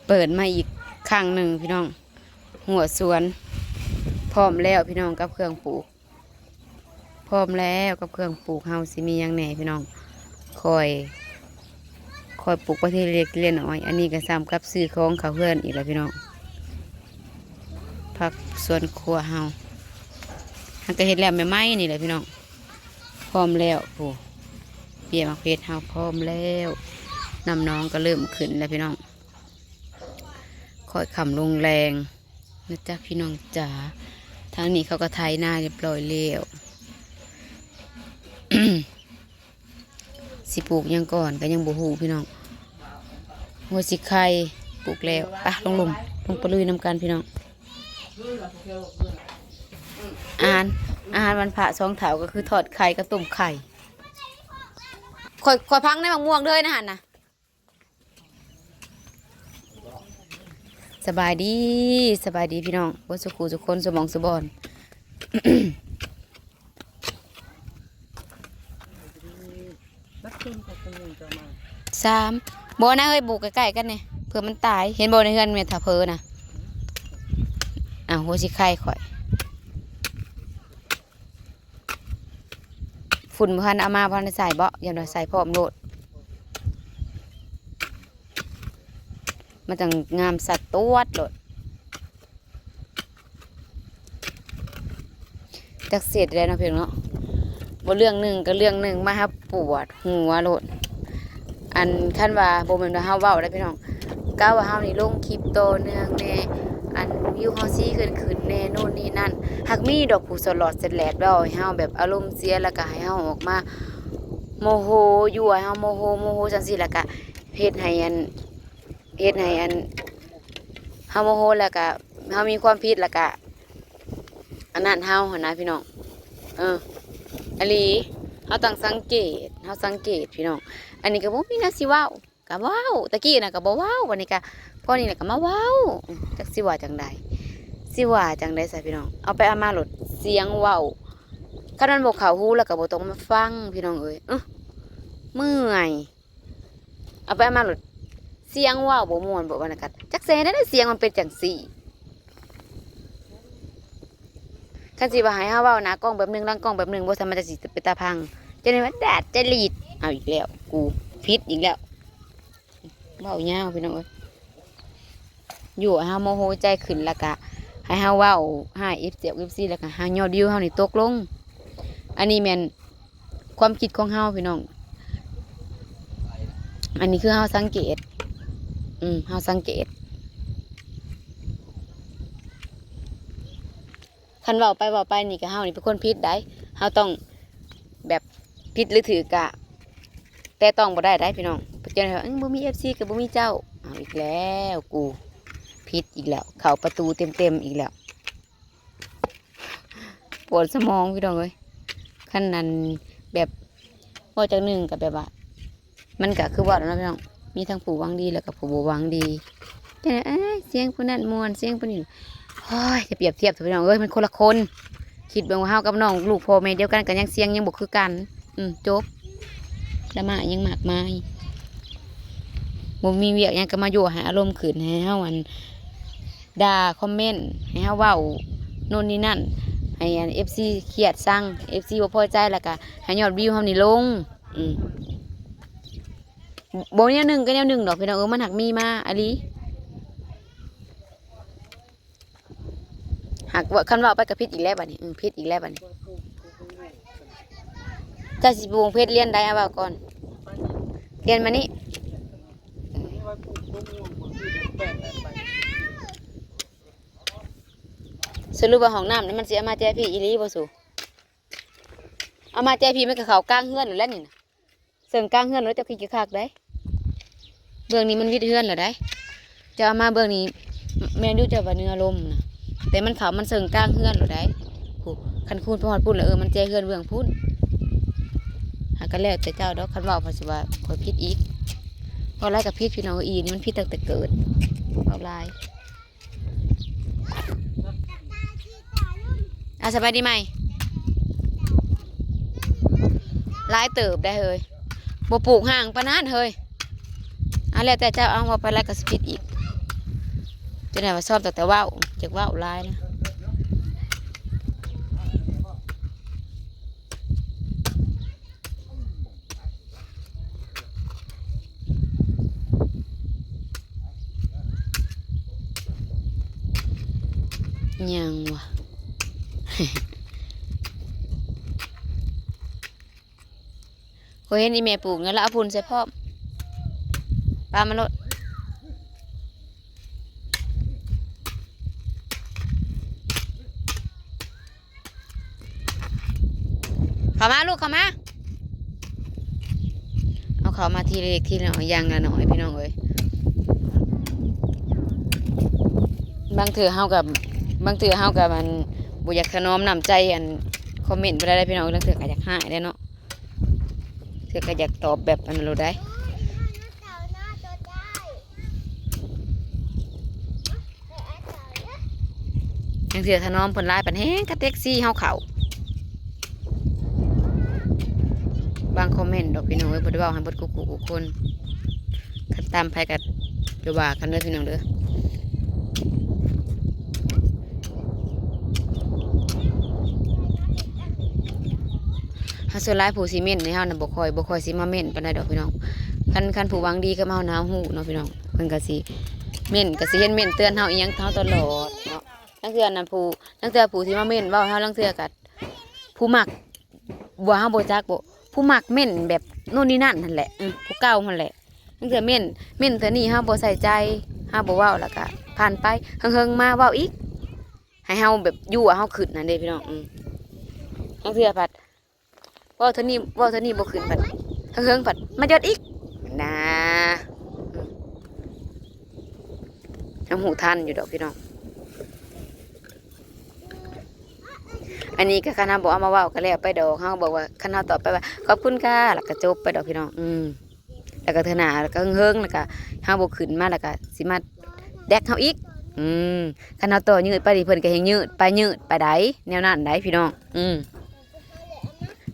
เปิดมาอีกครั้งหนึ่งพี่น้องหัวสวนพร้อมแล้วพี่น้องกับเครื่องปลูกพร้อมแล้วกับเครื่องปลูกเฮาสิมีอย่างแหน่พี่น้องคอยปลูกประเทศเล็กเล็กน้อยอันนี้ก็ซ้ำกับซื้อของเขาเพื่อนอีกแล้วพี่น้องผักสวนครัวเฮาทางก็เห็ดแล้วไม่ไหม้นี่แหละพี่น้องพร้อมแล้วโอ้เปียมักเพชรเฮาพร้อมแล้วน้ำน้องก็เริ่มขึ้นแล้วพี่น้องคอยขำลงแรงนะจ๊ะพี่น้องจ๋าทางนี้เขาก็ไถหน้าเรียบร้อยแล้ว สิปลูกยังก่อนก็ยังบ่ฮู้พี่น้องหัวสิไข่ปลูกแล้วปะลงไปลุยน้ำกันพี่น้องอาหารวันพระ2 เถาก็คือทอดไข่กับต้มไข่คอยพังในมะม่วงเลยนะฮะนะสบายดีพี่น้องว่าสุขุสุคนสมองสุบอน3บ่นะเฮ้ยปลูกใกล้ๆกันเนี่ยเผื่อมันตายเห็นบ่ในเฮือนเมถาเพอนะหัวสิไข่ข่อยฝุ่นพันเอามาพันใส่เบาะอย่าหน่อยใส่พร้อมโลดมันจะงามสัตว์ตัวโลดจักเสร็จแล้วนะเพียงเนาะบ่เรื่องหนึ่งก็เรื่องหนึ่งมาครับปวดหัวโลดอันขั้นว่าโบแมนว่าเฮาเว้าได้พี่น้องก้าวว่าเฮานี่ลงคลิปโตเนื่องแน่อันวิวเฮาซี่ขึ้นแน่โน่นนี่นั่นหักมีดอกผู้สลอดเสร็จแหลดเว้าให้เฮาแบบอารมณ์เสียแล้วก็ให้เฮาออกมาโมโหอยู่ให้เฮาโมโหจังซี่แล้วก็เฮ็ดให้อันเฮาโมโหแล้วก็เฮามีความผิดแล้วก็อันนั้นเฮาหั่นนะพี่น้องอลีเฮาต้องสังเกตพี่น้องอันนี้ก็บ่มีแนวสิเว้าก็เว้าตะกี้น่ะก็บ่เว้าวันนี้ก็พอนี่แหละก็มาเว้าจักสิว่าจังใดซะพี่น้องเอาไปเอามาโหลดเสียงเว้าคันมันบ่เข้าหูแล้วก็บ่ต้องมาฟังพี่น้องเอ้ยเมื่อยเอาไปเอามาโหลดเสียงเว้าบ่ม่วนบ่ว่านะกันจักแซ่ได้เสียงมันเป็นจังซี่คันสิว่าให้เฮาเว้าหน้ากล้องแบบนึงหลังกล้องแบบนึงบ่ซั่นมันจะสิเป็นตาพังจะได้ว่าแดดจะลีดเอาอีกแล้วกูผิดอีกแล้วเว้ายาวพี่น้องเอ้ยอยู่ให้เฮาโมโหใจขึ้นแล้วก็ให้เฮาเว้าให้ FC แล้วก็หายอดวิวเฮานี่ตกลงอันนี้แม่นความคิดของเฮาพี่น้องอันนี้คือเฮาสังเกตเฮาสังเกตคันเว้าไปนี่ก็เฮานี่เป็นคนผิดได้เฮาต้องแบบผิดหรือถือกะแต่ต้องบ่ได้พี่น้องเจ้าว่าบ่มี FC กับบ่มีเจ้าเอาอีกแล้วกูผิดอีกแล้วเข้าประตูเต็มอีกแล้วปวดสมองพี่น้องเอ้ยคันนั้นแบบพอจากหนึ่งกับแบบว่ามันก็คือว่าแล้วพี่น้องมีทั้งผู้หวังดีแล้วก็ผู้บ่หวังดีแต่เสียงผู้นั้นม่วนเสียงผู้นี้โอ้ยจะเปรียบเทียบพี่น้องเอ้ยมันคนละคนคิดเบิ่งว่าเฮากับน้องลูกพ่อแม่เดียวกันก็ยังเสียงยังบ่คือกันจบแล้วมายังมากมายบ่มีเวียกยังก็มาอยู่ให้อารมณ์ขึ้นให้เฮาด่าคอมเมนต์ให้เฮาเว้าโน่นนี่นั่นให้FC เครียดสั่ง FC บ่พอใจแล้วก็ให้ยอดวิวเฮานี่ลงบ่แนวหนึ่งก็แนวหนึ่งดอกพี่น้องมันหักมีมาอะลีหักว่าคันว่าไปกับพิษอีกแล้วบัดนี้พิษอีกแล้วบัดนี้ถ้าสิปลูกเพชรเรียนได้เอาว่าก่อนเรียนมานี่สรุปว่าห้องน้ำนี่มันสิเอามาแจ้พี่อีหลีบ่สู่เอามาแจ้พี่มันก็เข้ากลางเฮือนอยู่แล้วนี่นะเสริมกลางเฮือนแล้วจะขี้จะคักได้เบื้องนี้มันวิดเฮือนเหรอได้จะเอามาเบื้องนี้แม่ดูจะว่าเนื้อลมนะแต่มันเขามันเสริมกลางเฮือนเหรอได้คันคูนพอดพูดแล้วมันแจ้เฮือนเบื้องพูดหากันแล้วแต่เจ้าดอกคันว่าพอสิว่าคอยพิษอีกพอไล่กับพิษพี่น้องอีนี่มันพิษตั้งแต่เกิดเอาลายสบายดีไหมลายเติบได้เฮ้ยบ่ปลูกห่างปะนั้นเฮ้ยแล้วแต่เจ้าเอาไปไล่กับสปิดอีก จะไหนว่าชอบแต่ว่าวจากว่าวลายนะยังวะ เคยเห็นอีเมปลูกงั้นแล้วเอาพุ่นใส่พ่อมปลามันลดเข้ามาลูกเข้ามาเอาเขามาทีเล็กทีน้อยยังละหน่อยพี่น้องเอ้ยบางเถื่อเฮากับบางเถื่อเฮากับมันบุอยากถนอมน้ำใจอันคอมเมนต์ไปได้พี่น้องบางเถื่อก็อยากให้ได้เนาะเถื่อก็อยากตอบแบบอันนั้นรู้ได้บางเถื่อถนอมผลลายปันแห้งกระเต็กซี่เฮาเขาบางคอมเมนต์ดอกพี่น้องเอ้ยบ่ได้เว้าให้เบิดกุ๊กคนคันตามไผก็จะว่ากันเด้อพี่น้องเด้อถ้าส่วนหลายผู้สิเม่นในเฮาน่ะบ่ค่อยสิมาเม่นปานใดดอกพี่น้องคันผู้หวังดีก็มาเฮาหนาวฮู้เนาะพี่น้องเพิ่นก็สิเม่นก็สิเห็นเม่นเตือนเฮาอีหยังเฮาตลอดเนาะลังเทื่อน่ะลังเทื่อผู้ที่มาเม่นเว้าเฮาลังเทื่อก็ผู้มักบ่เฮาบ่จักบ่ผู้มักเม่นแบบโน่นนี่นั่นนั่นแหละผู้เก่านั่นแหละลังเทื่อเม่นเทื่อนี้เฮาบ่ใส่ใจเฮาบ่เว้าแล้วก็ผ่านไปเฮิงๆมาเว้าอีกให้เฮาแบบอยู่เฮาขึ้นนั่นเด้พี่น้องลังเทื่อผัดว่าเท่านี้บ่ขึ้นผัดเฮิงผัดมายอดอีกนะน้ำหูทันอยู่ดอกพี่น้องอันนี้ก็คณะบอกเอามาเว้ากันแล้วไปดอกเขาบอกว่าคณะตอบไปว่าขอบคุณค่ะแล้วก็จบไปดอกพี่น้องแล้วก็เธอหนาแล้วก็เฮิงแล้วก็เฮาบ่ขึ้นมาแล้วก็สิมาแดกเฮาอีกคณะต่อยืดไปดิเพิ่นก็แฮงยืดไปได้แนวนั้นได้พี่น้อง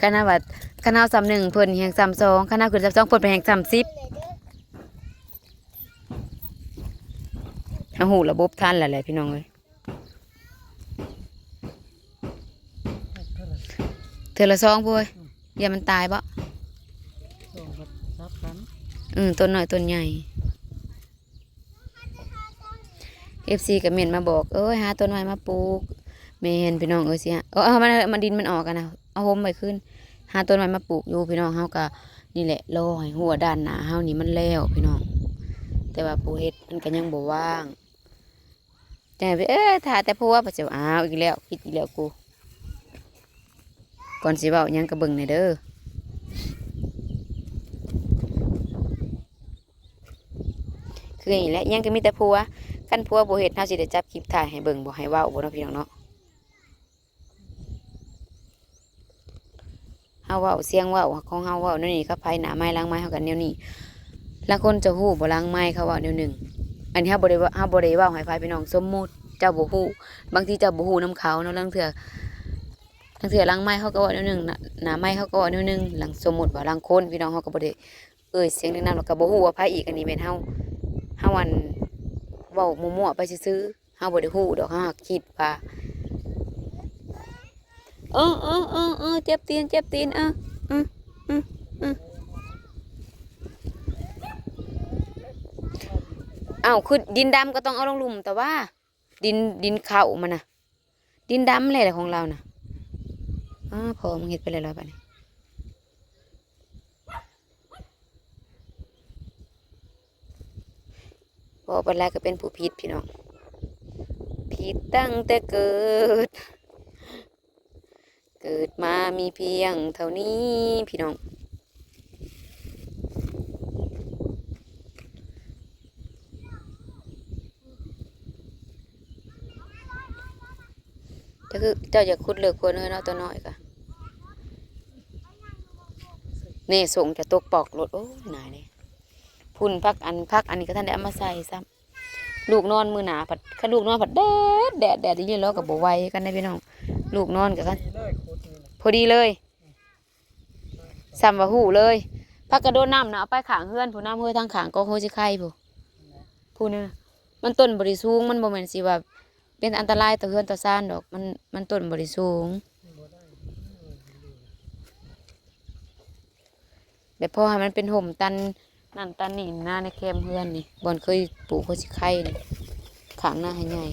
คณะว่าคณะซ้ำ1เพิ่นแฮงซ้ำ2คณะขึ้นซ้ำ2เพิ่นไปแฮงซ้ำ10เฮาฮู้ระบบทันแล้วแหละพี่น้องเอ้ยเธอละซองพุ้ยอย่ามันตายบ่ต้นน้อยต้นใหญ่ FC กับเมนมาบอกหาต้นไม้มาปลูกเมนพี่น้องสิฮะเอามันดินมันออกกันนะเอาห่มไปขึ้นหาต้นไม้มาปลูกอยู่พี่น้องเฮาก็นี่แหละรอให้หัวด้านหน้าเฮานี่มันแล้วพี่น้องแต่ว่าปูเฮ็ดมันก็ยังบ่ว่างแต่ถ้าแต่พูดว่าปัจจุบันอีกแล้วคิดอีกแล้วกูก่อนสิเว้ายังกระเบิ่งในเด้อคืออย่างนี้แหละยังก็มีแต่ผัวคันผัวบ่เฮ็ดเฮาสิได้จับคลิปถ่ายให้เบิ่งบ่ให้เว้าบ่เนาะพี่น้องเนาะเฮาเว้าเสียงเว้าของเฮาเว้าแนวนี้กับไผหน้าไม้หลังไม้เฮากันแนวนี้ละคนจะฮู้บ่หลังไม้เขาเว้าแนวหนึงอันนี้เฮาบ่ได้เว้าให้ไผพี่น้องสมมุติเจ้าบ่ฮู้บางทีเจ้าบ่ฮู้นำเขาเนาะลังเทื่อหลังไม้เขาก็ว่าแนวหนึงหน้าไม้เขาก็ว่าแนวหนึงหลังสมมุติว่าหลังคนพี่น้องเขาก็บ่ได้เสียงดังๆแล้วก็บ่ฮู้ว่าไผอีกอันนี้แม่นเฮาอันเว้ามั่วๆไปซื่อๆเฮาบ่ได้ฮู้ดอกเฮาคิดว่าเจ็บตีนอ้าวคือดินดำก็ต้องเอาลงหลุมแต่ว่าดินเข้ามันน่ะดินดำเลยแหละของเราน่ะพอมึงเฮ็ดไปเลยๆบัดนี้พอบัดแรกก็เป็นผู้ผิดพี่น้องผิดตั้งแต่เกิดมามีเพียงเท่านี้พี่น้องเจ้าอยากขุดเลือกควรเนาะตัวน้อยกะนี่ส่งจะตกปอกรถโอ้หนายเลยพุ่นพักอันนี้ก็ท่านได้เอามาใส่ซ้ำลูกนอนมือหนาผัดข้าลูกนอนผัดแดดนี่แล้วกับบ่ไหวกันได้พี่น้องลูกนอนกับกันพอดีเลยซ้ำว่าหูเลยพักกระโดดน้ำนะเอาไปขางเฮือนผู้น้ำเฮือทางขางก็โฮจิไข่ผู้นี่ มันต้นบริสูงมันบ่แม่นสิว่าเป็นอันตรายต่อเฮือนต่อซ่านดอกมันต้นบริสูงแบบพอให้มันเป็นห่มตันนั่นตันนี่หน้าในแคมเฮือนนี่บ่อนเคยปลูกโคสิไข่นี่ข้างหน้าให้ใหญ่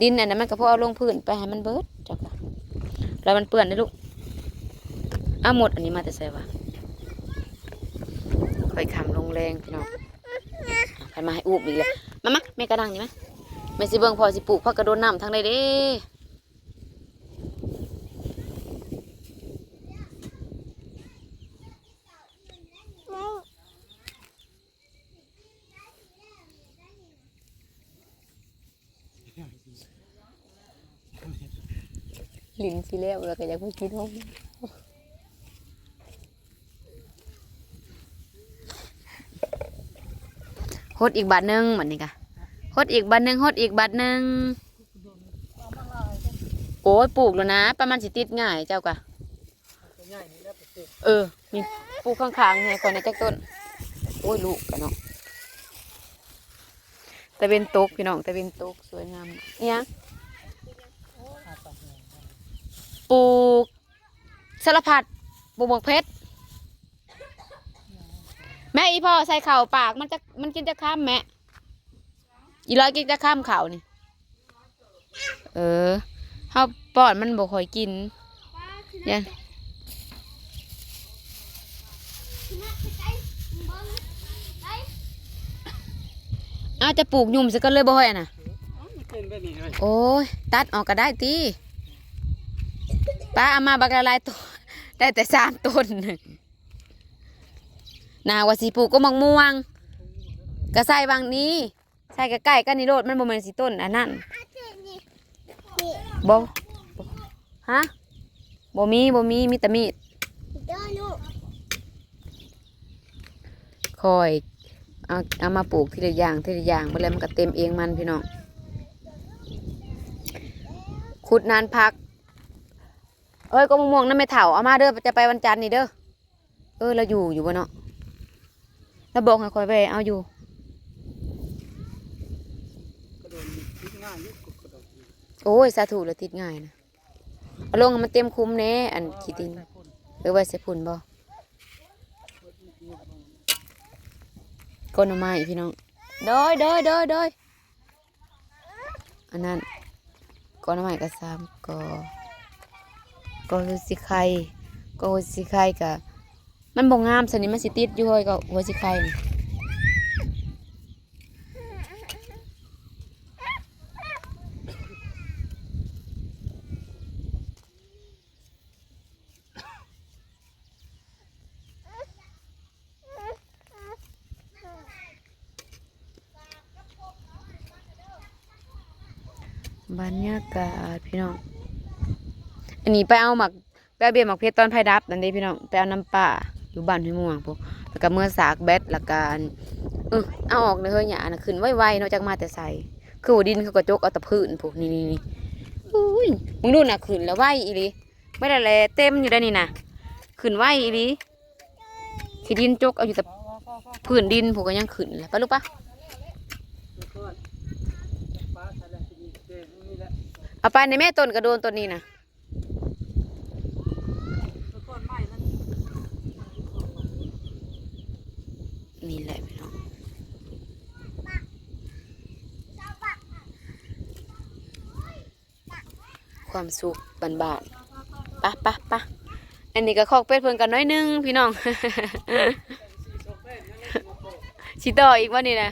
ดินอันนั้นมันก็พอเอาลงพื้นไปให้มันเบิดจ้ะค่ะแล้วมันเปื้อนได้ลูกเอาหมดอันนี้มาแต่ใส่วะค่อยคำลงแรงพี่น้องกันมาให้อูบอีกเลยมาแม่กระดังนี่มั้ยแม่สิเบิ่งพอสิปลูกผักกระโดนน้ำทางใดเด้ลิ้นสิแล้วแล้วก็อยากไปกินห้องฮดอีกบาทหนึ่งเหมือนนี้กะฮดอีกบาทหนึ่งฮดอีกบาทหนึ่งโอ้ยปลูกแล้วนะประมาณสิติดง่ายเจ้ากะนี่ปลูกข้างๆไงก่อนในแจ็คต้นโอ้ยลูกกันเนาะแต่เป็นตกพี่น้องแต่เป็นตกสวยงามเนี่ยปลูกสารพัดปลูกหมวกเพชรแม่อีพ่อใส่เข่าปากมันกินจะข้ามแม่อีร้อยกินจะข้ามเข่านี่ข้าวปอดมันบ่ค่อยกินเนี่ยเอาจะปลูกยุ่มสิก็เลยบ่ค่อยน่ะโอ้ยตัดออกก็ได้ตีป้าเอามาบักละลายตัวได้แต่3 ต้นนาว่าสีปลูกก็มังม่วงก็ใส่บางนี้ใส่ใกล้ๆกันนี่โลดมันบ่แม่นสิต้นอันนั้นบ่ฮะบ่มีมีแต่มีดคอยเอามาปลูกทีละอย่างบ่แล้วมันก็เต็มเองมันพี่น้องขุดนานพักก็มะม่วงนั่นไม่เถาเอามาเด้อจะไปวันจันทร์นี่เด้อเราอยู่บ่เนาะแล้วบอกให้คอยไปเอาอยู่โอ้ยสาธุแล้วติดง่ายนะเอาลงมันเต็มคุ้มแน่อันขี้ดินไว้ใส่พุ่นบ่ก้นออกมาอีกพี่น้องโดยอันนั้นก้นออกมาอีก3ก็สิไข่กะมันบ่งามสนิทมันสิติดอยู่เฮ้ยก็หัวสิไข่บรรยากาศพี่น้องอันนี้ไปเอาเบี้ยหมักเพชรตอนไผ่ดับนั่นเด้พี่น้องไปเอาน้ำป่าอยู่บ้านห้วยม่วงพวกแล้วก็เมื่อสากแบตแล้วก็เอาออกเลยเฮ้ยหยาน่ะขึ้นไวๆเนาะจากมาแต่ใส่คือหัวดินเขาก็จกเอาตะพื้นพวกนี่อุ้ยมึงดูน่ะขึ้นแล้วไวอีหลีไม่ได้แลเต็มอยู่ได้นี่น่ะขึ้นไวอีหลีขี้ดินจกเอาอยู่แต่พื้นดินพวกก็ยังขึ้นแล้วไปลูกปะเอาไปในแม่ต้นกระโดนต้นนี้นะนี่แหละพี่น้องความสุขบานๆปะอันนี้ก็คอกเป็ดเพิ่นกันน้อยนึงพี่น้อง สิต่ออีกวันนี้นะ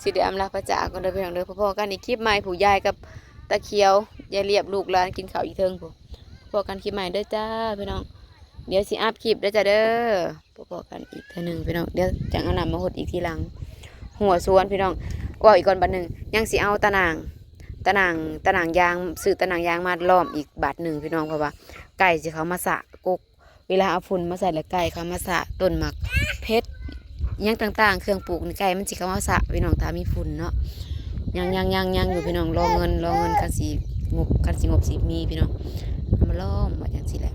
สิเดี๋ยวอำลาพระจากกันเด้อพี่น้องเด้อพ่อกันอีกคลิปใหม่ผู้ยายกับตะเคียวยายเรียบลูกหลานกินข้าวอีกเทิงพ่อกันคลิปใหม่เด้อจ้าพี่น้องเดี๋ยวสิอัพคลิปเด้อจ้าเด้อพ่อกันอีกเท่านึงพี่น้องเดี๋ยวจะเอาน้ำมาหดอีกทีหลังหัวสวนพี่น้องว่าอีกก่อนบัดนึงยังสิเอาตะนางยางซื้อตะนางยางมาล้อมอีกบาทหนึ่งพี่น้องเพราะว่าไก่สิเขามาสะกกเวลาเอาฝุ่นมาใส่แล้วไก่เขามาสะต้นหมักเพชรยังต่างๆเครื่องปลูกในไก่มันสิเขามาสะพี่น้องตามีฝุ่นเนาะยังอยู่พี่น้องรอเงินคันสีงบสีมีพี่น้องเอามาล้อมว่าอย่างสิแหละ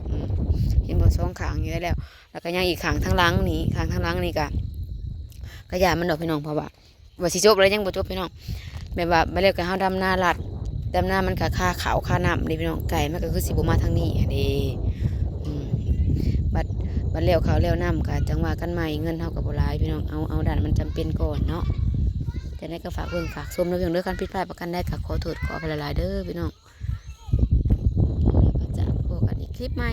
เห็นบ่2 ข้างอยู่แล้วก็ยังอีกข้างทั้งหลังนี่กะ ก็อย่ามันดอกพี่น้องเพราะว่าสิจบแล้วยังบ่จบพี่น้องแบบว่าบ่แล้วก็เฮาดำนาลัดดำนามันก็ค่าข้าวค่าน้ำนี่พี่น้องไก่มันก็คือสิบ่มาทางนี้เด้อืมบัดแล้วข้าวแล้วน้ำก็จังว่ากันใหม่เงินเฮาก็บ่หลายพี่น้องเอาด้านมันจำเป็นก่อนเนาะจะได้ก็ฝากเบิ่งฝากชมเด้อพี่น้องเด้อคันผิดพลาดประกันได้ก็ขอโทษขออภัยหลายๆเด้อพี่น้องแล้วก็จะพบกันอีกคลิปใหม่